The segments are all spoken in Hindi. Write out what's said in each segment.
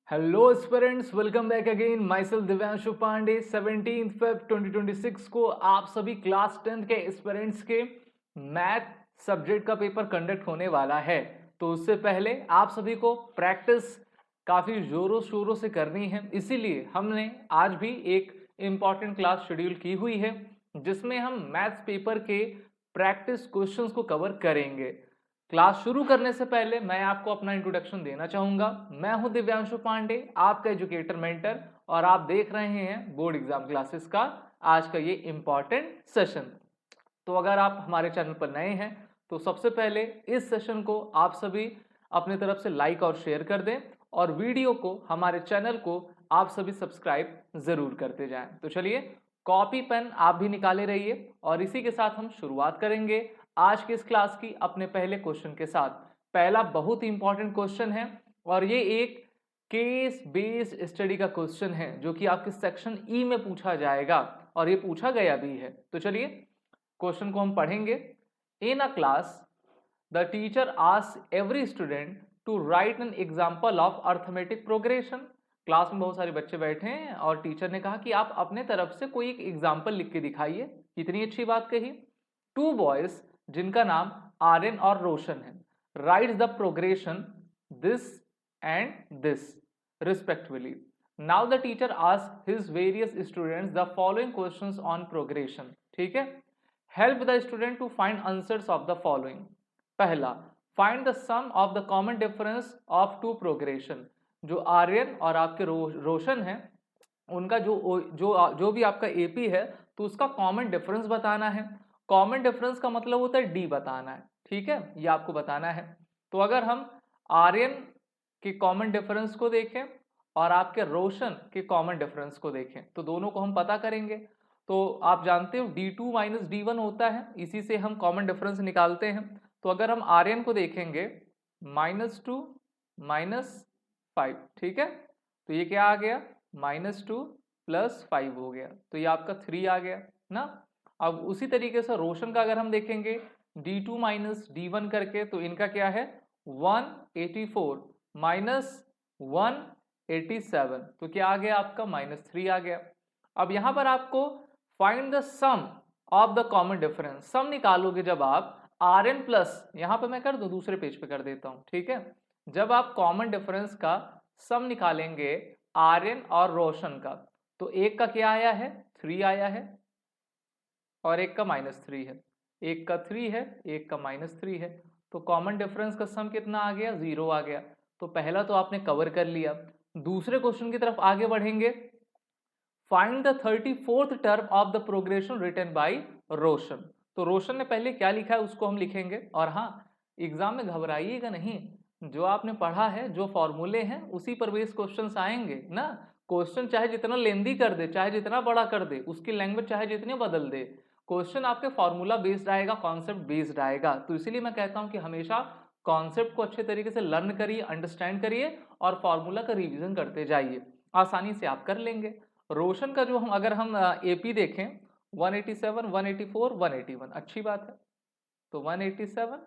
Hello students, welcome back again. Myself Divyanshu Pandey. 17 Feb 2026 को आप सभी क्लास 10th के स्टूडेंट्स के मैथ सब्जेक्ट का पेपर कंडक्ट होने वाला है। तो उससे पहले आप सभी को प्रैक्टिस काफ़ी ज़ोरों शोरों से करनी है, इसीलिए हमने आज भी एक इम्पॉर्टेंट क्लास शेड्यूल की हुई है जिसमें हम मैथ्स पेपर के प्रैक्टिस क्वेश्चंस को कवर करेंगे। क्लास शुरू करने से पहले मैं आपको अपना इंट्रोडक्शन देना चाहूंगा। मैं हूं दिव्यांशु पांडे, आपका एजुकेटर मेंटर, और आप देख रहे हैं बोर्ड एग्जाम क्लासेस का आज का ये इंपॉर्टेंट सेशन। तो अगर आप हमारे चैनल पर नए हैं तो सबसे पहले इस सेशन को आप सभी अपने तरफ से लाइक और शेयर कर दें, और वीडियो को, हमारे चैनल को आप सभी सब्सक्राइब जरूर करते जाएं। तो चलिए, कॉपी पेन आप भी निकाले रहिए और इसी के साथ हम शुरुआत करेंगे आज की इस क्लास की अपने पहले क्वेश्चन के साथ। पहला बहुत ही इंपॉर्टेंट क्वेश्चन है और ये एक केस बेस्ड स्टडी का क्वेश्चन है जो कि आपके सेक्शन ई में पूछा जाएगा और ये पूछा गया भी है। तो चलिए क्वेश्चन को हम पढ़ेंगे। In a class the teacher asked every student to write an example of arithmetic progression. Class में बहुत सारे बच्चे बैठे हैं और टीचर ने कहा कि आप अपने तरफ से कोई एक एग्जाम्पल लिख के दिखाइए। कितनी अच्छी बात कही। टू बॉयज जिनका नाम आर्यन और रोशन है, writes the progression this and this respectively. Now the teacher asked his various students the following questions on progression. ठीक है, help the student to find answers of the following. पहला, find the sum of the common difference of two progression. जो आर्यन और आपके रोशन है उनका जो भी आपका एपी है तो उसका कॉमन डिफरेंस बताना है। कॉमन डिफरेंस का मतलब होता है डी बताना है। ठीक है, ये आपको बताना है। तो अगर हम आर्यन के कॉमन डिफरेंस को देखें और आपके रोशन के कॉमन डिफरेंस को देखें तो दोनों को हम पता करेंगे। तो आप जानते हो d2 माइनस d1 होता है, इसी से हम कॉमन डिफरेंस निकालते हैं। तो अगर हम आर्यन को देखेंगे -2 -5, ठीक है, तो ये क्या आ गया, -2 + 5 हो गया, तो ये आपका 3 आ गया ना। अब उसी तरीके से रोशन का अगर हम देखेंगे d2 माइनस d1 करके, तो इनका क्या है 184 -187, तो क्या आ गया आपका -3 आ गया। अब यहां पर आपको find the sum of the common difference. Sum निकालोगे जब आप Rn प्लस, यहां पर मैं कर दूं, दूसरे पेज पे कर देता हूं, ठीक है। जब आप कॉमन डिफरेंस का सम निकालेंगे आर्यन और रोशन का, तो एक का क्या आया है 3 आया है और एक का -3 है। एक का 3 है, एक का -3 है, तो कॉमन डिफरेंस का सम कितना आ गया 0 आ गया। तो पहला तो आपने कवर कर लिया। दूसरे क्वेश्चन की तरफ आगे बढ़ेंगे। Find the 34th term of the progression written by Roshan. तो रोशन ने पहले क्या लिखा है उसको हम लिखेंगे। और हाँ, एग्जाम में घबराइएगा नहीं, जो आपने पढ़ा है, जो फॉर्मूले हैं, उसी पर बेस क्वेश्चंस आएंगे ना। क्वेश्चन चाहे जितना लेंदी कर दे, चाहे जितना बड़ा कर दे, उसकी लैंग्वेज चाहे जितनी बदल दे, क्वेश्चन आपके फॉर्मूला बेस्ड आएगा, कॉन्सेप्ट बेस्ड आएगा। तो इसीलिए मैं कहता हूं कि हमेशा कॉन्सेप्ट को अच्छे तरीके से लर्न करिए, अंडरस्टैंड करिए और फॉर्मूला का रिविजन करते जाइए, आसानी से आप कर लेंगे। रोशन का जो हम अगर हम एपी देखें 187 184 181, अच्छी बात है। तो 187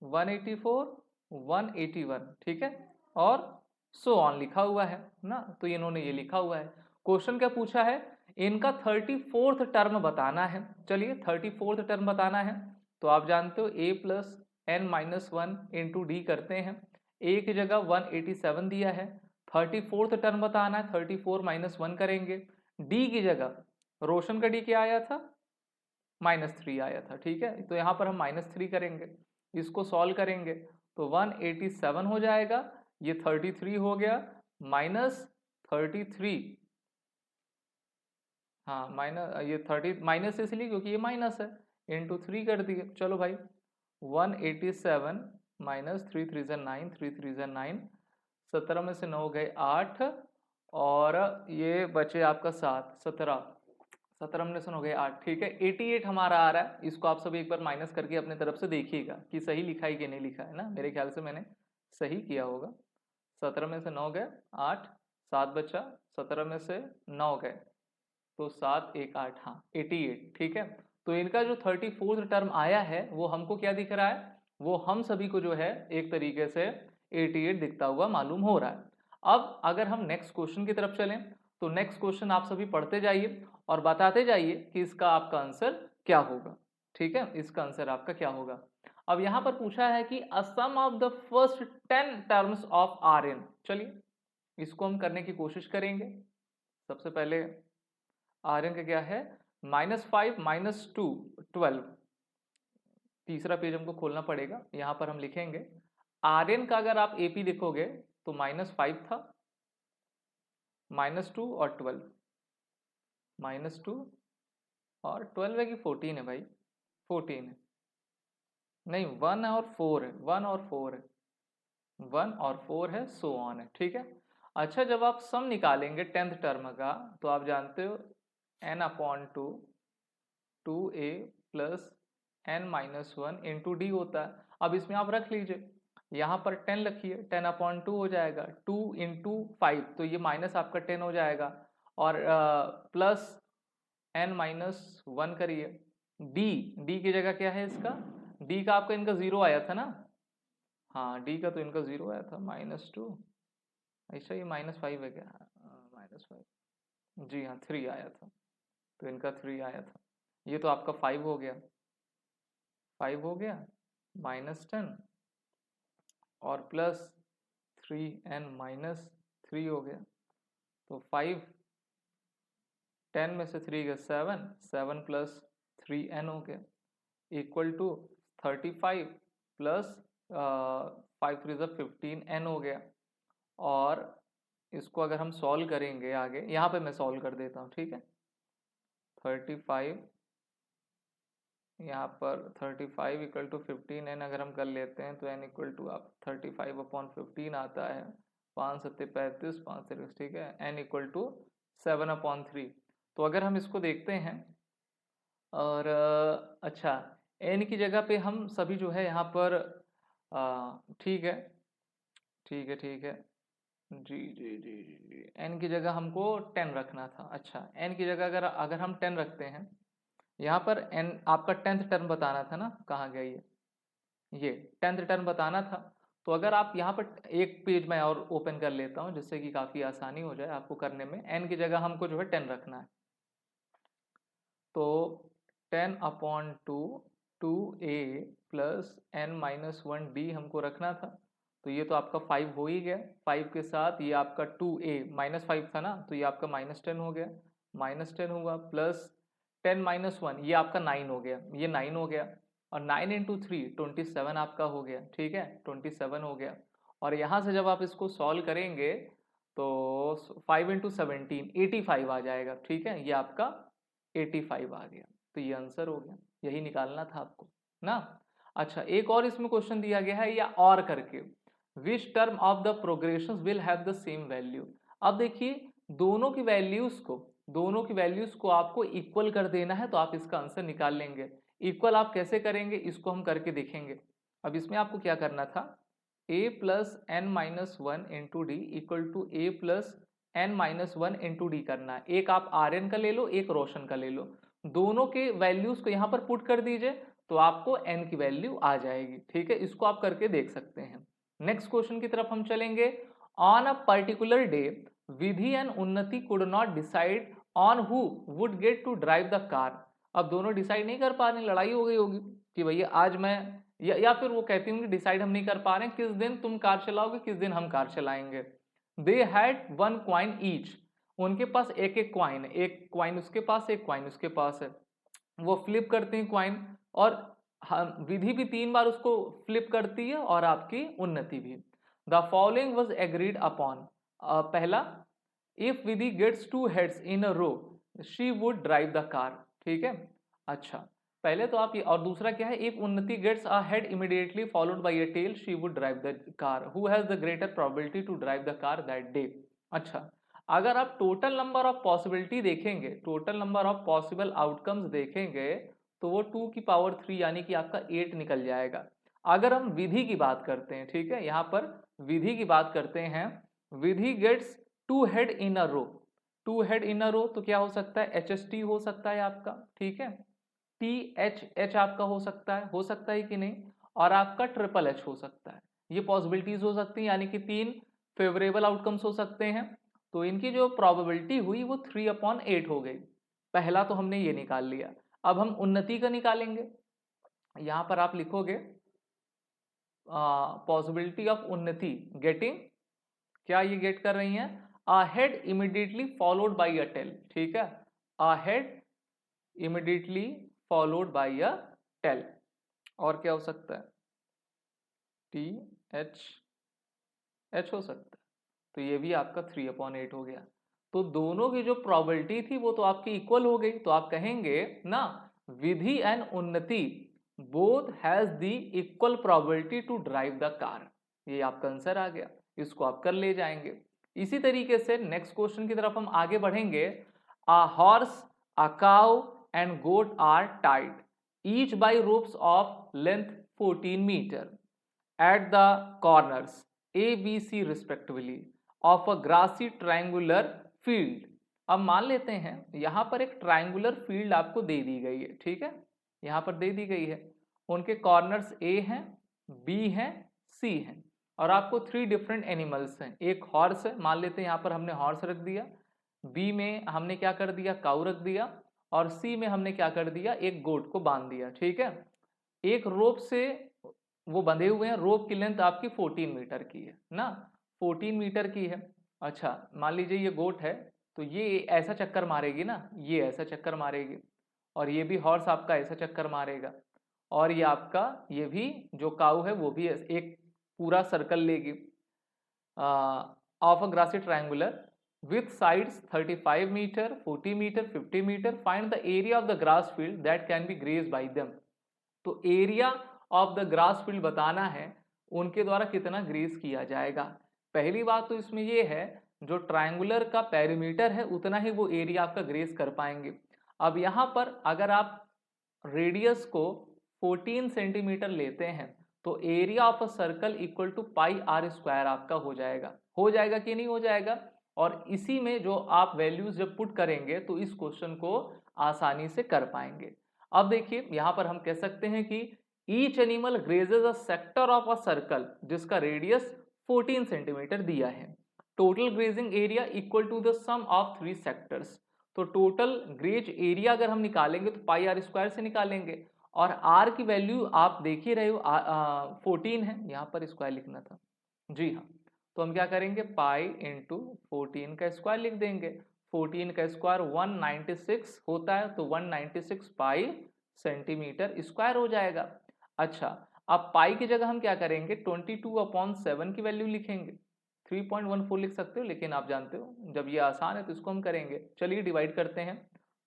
184 181, ठीक है, और सो ऑन लिखा हुआ है ना। तो इन्होंने ये लिखा हुआ है। क्वेश्चन क्या पूछा है, इनका 34th टर्म बताना है। चलिए 34th टर्म बताना है, तो आप जानते हो a plus n-1 into D करते हैं। a की जगह 187 दिया है, 34th टर्म बताना है, 34 - 1 करेंगे। d की जगह रोशन का d क्या आया था -3 आया था, ठीक है, तो यहाँ पर हम -3 करेंगे, इसको सॉल्व करेंगे तो 187 हो जाएगा, ये 33 हो गया, -33, हाँ माइनस, ये 30 माइनस इसलिए क्योंकि ये माइनस है, इंटू 3 कर दिए। चलो भाई 187 -3 3 9, 3 3 9, 17 में से 9 गए 8, और ये बचे आपका 7, 17, 17 में से 9 गए 8, ठीक है, 88 हमारा आ रहा है। इसको आप सभी एक बार माइनस करके अपने तरफ से देखिएगा कि सही लिखा है कि नहीं लिखा है ना। मेरे ख्याल से मैंने सही किया होगा। 17 में से 9 गए 8, 7 बचा, 17 में से 9 गए तो 7 1 8, हाँ 88, ठीक है। तो इनका जो 34th टर्म आया है वो हमको क्या दिख रहा है, वो हम सभी को जो है एक तरीके से 88 दिखता हुआ मालूम हो रहा है। अब अगर हम नेक्स्ट क्वेश्चन की तरफ चलें तो नेक्स्ट क्वेश्चन आप सभी पढ़ते जाइए और बताते जाइए कि इसका आपका आंसर क्या होगा। ठीक है, इसका आंसर आपका क्या होगा। अब यहां पर पूछा है कि a sum of the first 10 terms of R N. चलिए इसको हम करने की कोशिश करेंगे। सबसे पहले आर एन का क्या है, -5 -2 12। तीसरा पेज हमको खोलना पड़ेगा, यहां पर हम लिखेंगे आर एन का अगर आप एपी लिखोगे तो -5 था, -2 और 12, -2 और 12 है कि 14 है भाई, 14 है, नहीं 1 और 4 है, 1 और 4 है, 1 और 4 है, सो ऑन है। ठीक है, अच्छा जब आप सम निकालेंगे 10th टर्म का तो आप जानते हो n/2 2a plus n-1 into D होता है। अब इसमें आप रख लीजिए, यहाँ पर 10 रखिए, 10/2 हो जाएगा, 2 इंटू 5 तो ये माइनस आपका 10 हो जाएगा, और प्लस n-1 करिए, डी की जगह क्या है इसका, डी का आपका इनका 0 आया था ना, हाँ डी का तो इनका 0 आया था, -2, ऐसा ये -5 है क्या, -5, जी हाँ 3 आया था, तो इनका 3 आया था, ये तो आपका 5 हो गया, 5 हो गया, -10 और प्लस 3n-3 हो गया, तो 5, 10 में से 3 गया 7, 7 प्लस 3n हो गया, इक्वल टू 35 प्लस 5 3 15n हो गया। और इसको अगर हम सॉल्व करेंगे आगे, यहाँ पे मैं सॉल्व कर देता हूँ, ठीक है, 35 यहाँ पर 35 इक्वल टू 15n अगर हम कर लेते हैं तो n इक्वल टू आप 35/15 आता है, 5 7 35, 5 से, ठीक है, n इक्वल टू 7/3। तो अगर हम इसको देखते हैं और अच्छा n की जगह पे हम सभी जो है यहाँ पर ठीक है, ठीक है, ठीक है, जी जी जी जी जी, n की जगह हमको 10 रखना था। अच्छा n की जगह अगर अगर हम 10 रखते हैं, यहाँ पर n आपका 10th टर्म बताना था ना, कहाँ गया ये 10th टर्म बताना था। तो अगर आप यहाँ पर एक पेज में और ओपन कर लेता हूँ जिससे कि काफ़ी आसानी हो जाए आपको करने में, n की जगह हमको जो है 10 रखना है, तो 10/2 2a प्लस n-1d हमको रखना था, तो ये तो आपका 5 हो ही गया, 5 के साथ ये आपका 2a, -5 था ना, तो ये आपका -10 हो गया, -10 हुआ, प्लस 10-1 ये आपका 9 हो गया, ये 9 हो गया, और 9 इंटू 3 27 आपका हो गया, ठीक है, 27 हो गया। और यहाँ से जब आप इसको सॉल्व करेंगे तो 5 इंटू 17 85 आ जाएगा, ठीक है, ये आपका 85 आ गया, तो ये आंसर हो गया, यही निकालना था आपको ना। अच्छा एक और इसमें क्वेश्चन दिया गया है, या और करके, which term of the progression will have the same value. अब देखिए दोनों की वैल्यूज को आपको इक्वल कर देना है, तो आप इसका आंसर निकाल लेंगे। इक्वल आप कैसे करेंगे इसको हम करके देखेंगे। अब इसमें आपको क्या करना था, a plus n-1 into d equal to a plus n-1 into d करना है। एक आप आर एन का ले लो, एक रोशन का ले लो, दोनों के वैल्यूज को यहाँ पर पुट कर दीजिए तो आपको n की वैल्यू आ जाएगी, ठीक है, इसको आप करके देख सकते हैं। नेक्स्ट क्वेश्चन की तरफ हम चलेंगे। On a particular day Vidhi and Unnati could not decide on who would get to drive the car. अब दोनों डिसाइड नहीं कर पा रहे, लड़ाई हो गई होगी कि भैया आज मैं, या फिर वो कहती होंगी डिसाइड हम नहीं कर पा रहे हैं किस दिन तुम कार चलाओगे किस दिन हम कार चलाएंगे। दे हैड 1 कॉइन ईच, उनके पास एक एक क्वाइन, एक क्वाइन उसके पास एक क्वाइन उसके पास है, वो फ्लिप करते हैं क्वाइन, और विधि भी 3 बार उसको फ्लिप करती है और आपकी उन्नति भी। The following was agreed upon, पहला, if Vidhi gets 2 heads in a row she would drive the car, ठीक है। अच्छा पहले तो आप ये, और दूसरा क्या है, if Unnati gets a head immediately followed by a tail she would drive the car, who has the greater probability to drive the car that day. अच्छा अगर आप टोटल नंबर ऑफ पॉसिबिलिटी देखेंगे, total number of possible outcomes देखेंगे, तो वो 2 की पावर 3 यानी कि आपका 8 निकल जाएगा। अगर हम विधि की बात करते हैं, ठीक है, यहाँ पर विधि की बात करते हैं, Vidhi gets 2 head in a row, 2 head in a row तो क्या हो सकता है, HST हो सकता है आपका, ठीक है, THH आपका हो सकता है कि नहीं, और आपका ट्रिपल H हो सकता है, ये पॉसिबिलिटीज हो सकती है, यानी कि 3 फेवरेबल आउटकम्स हो सकते हैं। तो इनकी जो प्रोबेबिलिटी हुई वो 3/8 हो गई। पहला तो हमने ये निकाल लिया। अब हम उन्नति का निकालेंगे। यहां पर आप लिखोगे पॉसिबिलिटी ऑफ उन्नति गेटिंग, क्या ये गेट कर रही हैं, a head immediately followed by a tail. ठीक है, a head immediately followed by a tail. और क्या हो सकता है, टी एच एच हो सकता है। तो ये भी आपका 3/8 हो गया। तो दोनों की जो प्रोबेबिलिटी थी वो तो आपकी इक्वल हो गई। तो आप कहेंगे ना, Vidhi and Unnati both has the equal probability to drive the car. ये आपका आंसर आ गया, इसको आप कर ले जाएंगे। इसी तरीके से नेक्स्ट क्वेश्चन की तरफ हम आगे बढ़ेंगे। A horse, a cow and goat are tied each by ropes of length 14 metre at the corners A, B, C respectively of a grassy triangular field। अब मान लेते हैं यहां पर एक ट्रायंगुलर फील्ड आपको दे दी गई है। ठीक है, यहां पर दे दी गई है, उनके कॉर्नर्स A हैं, B हैं, C हैं, और आपको 3 डिफरेंट एनिमल्स हैं। एक हॉर्स है, मान लेते हैं यहां पर हमने हॉर्स रख दिया, B में हमने क्या कर दिया, काऊ रख दिया, और C में हमने क्या कर दिया, एक गोट को बांध दिया। ठीक है, एक रोप से वो बंधे हुए हैं, रोप की लेंथ आपकी 14 मीटर की है ना, 14 मीटर की है। अच्छा, मान लीजिए ये गोट है, तो ये ऐसा चक्कर मारेगी ना, ये ऐसा चक्कर मारेगी, और ये भी हॉर्स आपका ऐसा चक्कर मारेगा, और ये आपका ये भी जो काऊ है वो भी एक पूरा सर्कल लेगी of a grassy triangular with sides 35 meter, 40 meter, 50 meter. Find the area of the grass field that can be grazed by them। तो area of the grass field बताना है, उनके द्वारा कितना ग्रेस किया जाएगा। पहली बात तो इसमें ये है, जो ट्रायंगुलर का पेरीमीटर है उतना ही वो एरिया आपका ग्रेस कर पाएंगे। अब यहाँ पर अगर आप रेडियस को 14 सेंटीमीटर लेते हैं तो area of a circle equal to pi r square आपका हो जाएगा कि नहीं हो जाएगा। और इसी में जो आप वैल्यूज जब पुट करेंगे तो इस क्वेश्चन को आसानी से कर पाएंगे। अब देखिए यहां पर हम कह सकते हैं कि each animal grazes a sector of a circle जिसका रेडियस 14 सेंटीमीटर दिया है। Total grazing area equal to the sum of 3 sectors. तो टोटल ग्रेज एरिया अगर हम निकालेंगे तो पाई आर स्क्वायर से निकालेंगे, और आर की वैल्यू आप देख ही रहे हो 14 है, यहां पर स्क्वायर लिखना था, जी हाँ। तो हम क्या करेंगे, पाई इंटू 14 का स्क्वायर लिख देंगे। 14 का स्क्वायर 196 होता है, तो 196 पाई सेंटीमीटर स्क्वायर हो जाएगा। अच्छा, अब पाई की जगह हम क्या करेंगे, 22/7 की वैल्यू लिखेंगे। 3.14 लिख सकते हो, लेकिन आप जानते हो जब ये आसान है तो इसको हम करेंगे। चलिए डिवाइड करते हैं,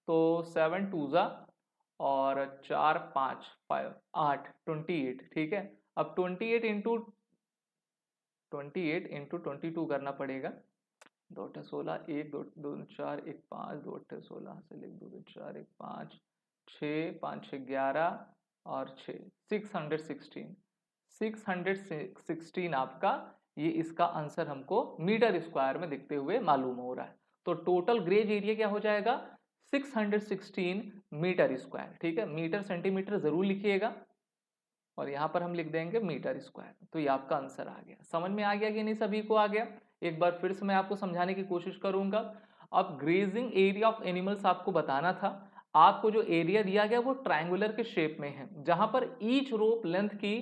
तो 7 2 जा और 4 5 5 8 28। ठीक है, अब 28 इंटू 22 करना पड़ेगा। 2 8 16, 1 2 2 4 1 5, 2 8 16 से लिख 2 2 4 1 5 6 5 6 11 और 6 616 आपका ये इसका आंसर हमको मीटर स्क्वायर में दिखते हुए मालूम हो रहा है। तो टोटल ग्रेज एरिया क्या हो जाएगा, 616 मीटर स्क्वायर। ठीक है, मीटर सेंटीमीटर जरूर लिखिएगा, और यहां पर हम लिख देंगे मीटर स्क्वायर। तो ये आपका आंसर आ गया। समझ में आ गया कि नहीं, सभी को आ गया। एक बार फिर से मैं आपको समझाने की कोशिश करूंगा। अब ग्रेजिंग एरिया ऑफ एनिमल्स आपको बताना था। आपको जो एरिया दिया गया वो ट्रायंगुलर के शेप में है, जहां पर ईच रोप लेंथ की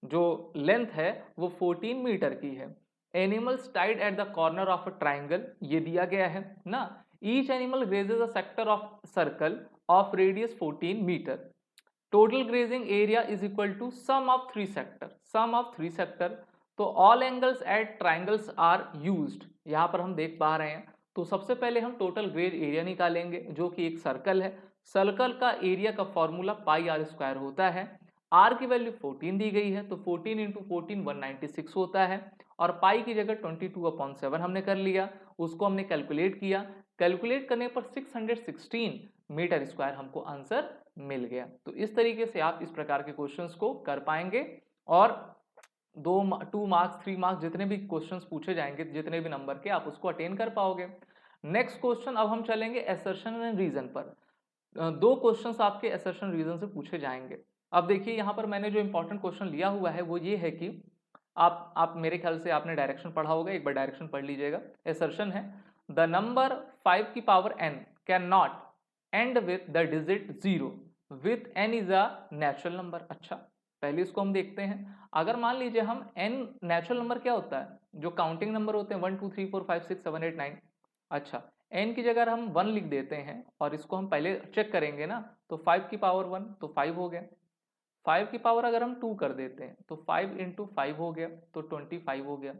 जो लेंथ है वो 14 मीटर की है। Animals tied at the corner of a triangle, ये दिया गया है ना। Each animal grazes a sector of circle of radius 14 metre. Total grazing area is equal to sum of 3 sector, sum of 3 sector. तो all angles at triangles are used, यहां पर हम देख पा रहे हैं। तो सबसे पहले हम टोटल ग्रेज एरिया निकालेंगे, जो कि एक सर्कल है। सर्कल का एरिया का फॉर्मूला पाई आर स्क्वायर होता है। आर की वैल्यू 14 दी गई है, तो 14 इंटू 14 196 होता है, और पाई की जगह 22/7 हमने कर लिया, उसको हमने कैलकुलेट किया। कैलकुलेट करने पर 616 मीटर स्क्वायर हमको आंसर मिल गया। तो इस तरीके से आप इस प्रकार के क्वेश्चंस को कर पाएंगे, और 2 मार्क्स 3 मार्क्स जितने भी क्वेश्चंस पूछे जाएंगे, जितने भी नंबर के, आप उसको अटेन कर पाओगे। नेक्स्ट क्वेश्चन, अब हम चलेंगे असर्शन एंड रीजन पर। 2 क्वेश्चंस आपके असर्शन रीजन से पूछे जाएंगे। अब देखिए यहाँ पर मैंने जो इंपॉर्टेंट क्वेश्चन लिया हुआ है वो ये है कि आप मेरे ख्याल से आपने डायरेक्शन पढ़ा होगा, एक बार डायरेक्शन पढ़ लीजिएगा। एसर्शन है द नंबर 5 की power n can not and with the digit 0 with n is a natural number. अच्छा, पहले इसको हम देखते हैं। अगर मान लीजिए हम n नेचुरल नंबर क्या होता है, जो काउंटिंग नंबर होते हैं 1 2 3 4 5 6 7 8 9। अच्छा, n की जगह हम 1 लिख देते हैं और इसको हम पहले चेक करेंगे ना, तो 5 की पावर 1 तो 5 हो गया। 5 की पावर अगर हम 2 कर देते हैं तो 5 इंटू 5 हो गया, तो 25 हो गया।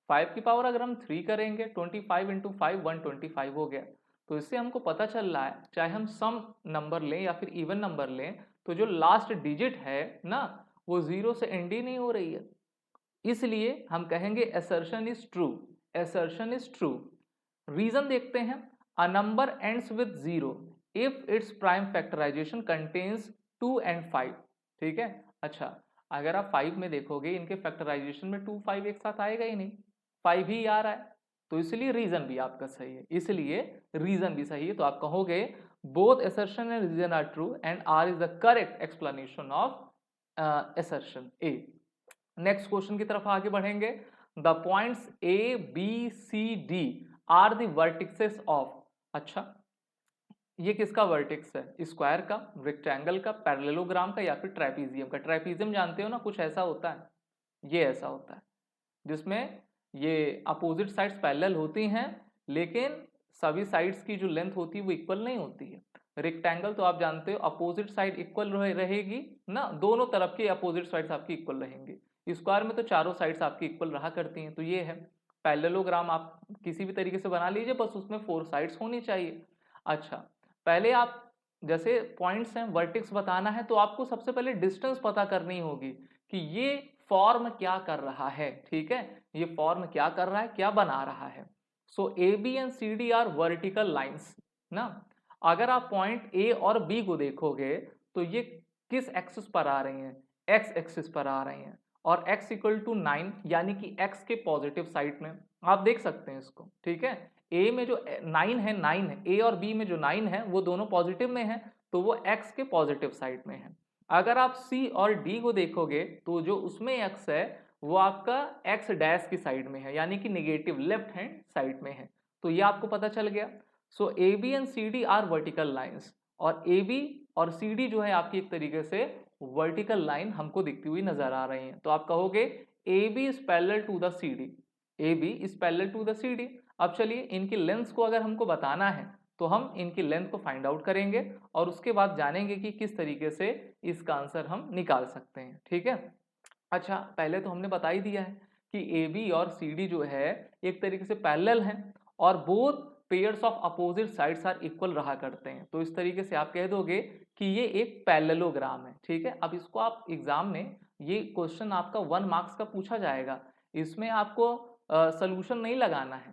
5 की पावर अगर हम 3 करेंगे 25 इंटू 5 125 हो गया। तो इससे हमको पता चल रहा है, चाहे हम सम नंबर लें या फिर इवन नंबर लें, तो जो लास्ट डिजिट है ना, वो 0 से एंड ही नहीं हो रही है। इसलिए हम कहेंगे assertion is true, assertion is true। Reason देखते हैं, a number ends with 0 if its prime factorisation contains 2 and 5। ठीक है। अच्छा, अगर आप 5 में देखोगे इनके फैक्टराइजेशन में 2 5 एक साथ आएगा ही नहीं, 5 ही आ रहा है, तो इसलिए रीजन भी आपका सही है, इसलिए रीजन भी सही है। तो आप कहोगे both assertion and reason are true and R is the correct explanation of assertion A। Next question की तरफ आगे बढ़ेंगे। The points A B C D are the vertexes of. अच्छा, ये किसका वर्टिक्स है, स्क्वायर का, रेक्टेंगल का, पैरेललोग्राम का या फिर ट्रेपीजियम का। ट्रेपीजियम जानते हो ना, कुछ ऐसा होता है, ये ऐसा होता है जिसमें ये अपोजिट साइड्स पैरेलल होती हैं, लेकिन सभी साइड्स की जो लेंथ होती है वो इक्वल नहीं होती है। रेक्टेंगल तो आप जानते हो अपोजिट साइड इक्वल रहेगी ना, दोनों तरफ की अपोजिट साइड्स आपकी इक्वल रहेंगी। स्क्वायर में तो चारों साइड्स आपकी इक्वल रहा करती हैं, तो ये है। पैरेललोग्राम आप किसी भी तरीके से बना लीजिए, बस उसमें 4 साइड्स होनी चाहिए। अच्छा, पहले आप जैसे पॉइंट्स हैं, वर्टेक्स बताना है तो आपको सबसे पहले डिस्टेंस पता करनी होगी कि ये फॉर्म क्या कर रहा है। ठीक है, ये फॉर्म क्या कर रहा है, क्या बना रहा है। So A B and C D are vertical lines ना। अगर आप पॉइंट ए और बी को देखोगे तो ये किस एक्सिस पर आ रही हैं, एक्स एक्सिस पर आ रही हैं, और x इक्वल टू 9 यानी कि x के पॉजिटिव साइड में आप देख सकते हैं इसको। ठीक है, a में जो 9 है, 9 है, a और b में जो 9 है वो दोनों पॉजिटिव में है, तो वो x के पॉजिटिव साइड में है। अगर आप c और d को देखोगे तो जो उसमें x है वो आपका x डैश की साइड में है, यानी कि निगेटिव लेफ्ट हैंड साइड में है। तो ये आपको पता चल गया। So A B and C D are vertical lines, और ए बी और सी डी जो है आपकी एक तरीके से वर्टिकल लाइन हमको दिखती हुई नजर आ रही है। तो आप कहोगे A B is parallel to the C D, A B is parallel to the C D. अब चलिए इनकी लेंथ को अगर हमको बताना है तो हम इनकी लेंथ को फाइंड आउट करेंगे और उसके बाद जानेंगे कि किस तरीके से इसका आंसर हम निकाल सकते हैं। ठीक है। अच्छा, पहले तो हमने बता ही दिया है कि ए बी और सी डी जो है एक तरीके से पैरेलल हैं और both pairs of opposite sides are equal रहा करते हैं। तो इस तरीके से आप कह दोगे कि ये एक पैरेललोग्राम है। ठीक है, अब इसको आप एग्जाम में, ये क्वेश्चन आपका 1 मार्क्स का पूछा जाएगा, इसमें आपको सॉल्यूशन नहीं लगाना है।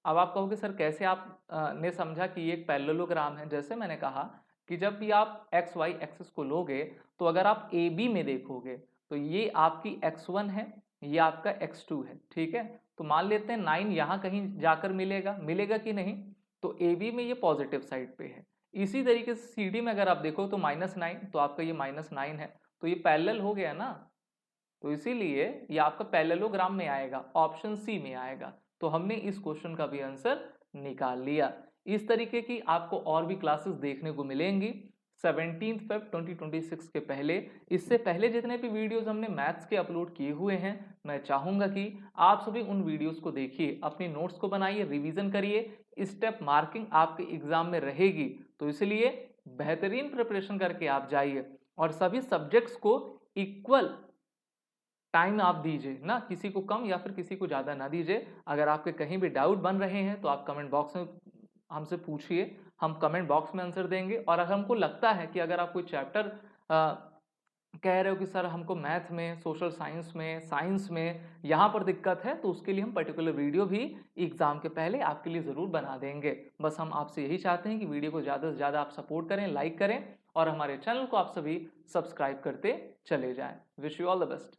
अब आप कहोगे सर कैसे आप ने समझा कि ये एक पैरेललोग्राम है। जैसे मैंने कहा कि जब भी आप एक्स वाई एक्सिस को लोगे तो अगर आप ए बी में देखोगे तो ये आपकी x1 है, ये आपका x2 है। ठीक है, तो मान लेते हैं 9 यहाँ कहीं जाकर मिलेगा, मिलेगा कि नहीं, तो ए बी में ये पॉजिटिव साइड पे है। इसी तरीके से सी डी में अगर आप देखो तो -9, तो आपका ये -9 है, तो ये पैरेलल हो गया ना, तो इसीलिए ये आपका पैरेललोग्राम में आएगा, ऑप्शन सी में आएगा। तो हमने इस क्वेश्चन का भी आंसर निकाल लिया। इस तरीके की आपको और भी क्लासेस देखने को मिलेंगी 17 Feb 2026 के पहले। इससे पहले जितने भी वीडियोस हमने मैथ्स के अपलोड किए हुए हैं, मैं चाहूंगा कि आप सभी उन वीडियोस को देखिए, अपनी नोट्स को बनाइए, रिवीजन करिए। स्टेप मार्किंग आपके एग्जाम में रहेगी, तो इसलिए बेहतरीन प्रिपरेशन करके आप जाइए और सभी सब्जेक्ट्स को इक्वल टाइम आप दीजिए ना, किसी को कम या फिर किसी को ज़्यादा ना दीजिए। अगर आपके कहीं भी डाउट बन रहे हैं तो आप कमेंट बॉक्स में हमसे पूछिए, हम कमेंट बॉक्स में आंसर देंगे। और अगर हमको लगता है कि अगर आप कोई चैप्टर कह रहे हो कि सर हमको मैथ में, सोशल साइंस में, साइंस में यहाँ पर दिक्कत है, तो उसके लिए हम पर्टिकुलर वीडियो भी एग्जाम के पहले आपके लिए ज़रूर बना देंगे। बस हम आपसे यही चाहते हैं कि वीडियो को ज़्यादा से ज़्यादा आप सपोर्ट करें, लाइक करें और हमारे चैनल को आप सभी सब्सक्राइब करते चले जाएं। Wish you all the best.